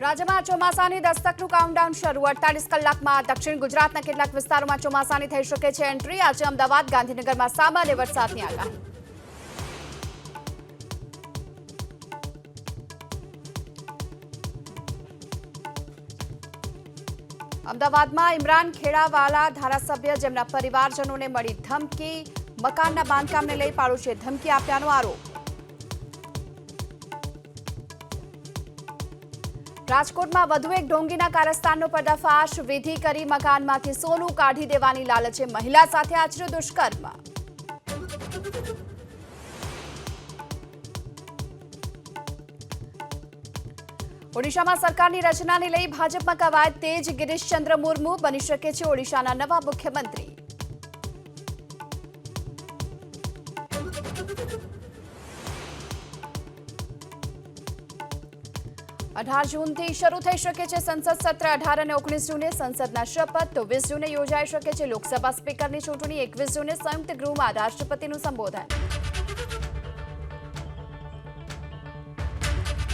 રાજ્યમાં ચોમાસાની દસ્તકનું કાઉન્ટડાઉન શરૂ 48 કલાકમાં દક્ષિણ ગુજરાતના કેટલાક વિસ્તારોમાં ચોમાસાની થઈ શકે છે એન્ટ્રી। આજે અમદાવાદ ગાંધીનગરમાં સામાન્ય વરસાદની આગાહી। અમદાવાદમાં ઇમરાન ખેડાવાલા ધારાસભ્ય જેમના પરિવારજનોને મળી ધમકી, મકાનના બાંધકામને લઈ પાડોશીએ ધમકી આપ્યાનો આરોપ। રાજકોટમાં વધુ એક ઢોંગીના કારસ્તાનનો પર્દાફાશ, વિધિ કરી મકાનમાંથી સોનું કાઢી દેવાની લાલચે મહિલા સાથે આચર્યું દુષ્કર્મ। ઓડિશામાં સરકારની રચનાને લઈ ભાજપમાં કવાયત તેજ, ગિરીશચંદ્ર મુર્મુ બની શકે છે ઓડિશાના નવા મુખ્યમંત્રી। 18 જૂનથી શરૂ થઈ શકે છે સંસદ સત્ર। 18 અને 19 જૂને સંસદના શપથ, તો 20 જૂને યોજાઈ શકે છે લોકસભા સ્પીકરની ચૂંટણી। 21 જૂને સંયુક્ત ગૃહમાં રાષ્ટ્રપતિનું સંબોધન।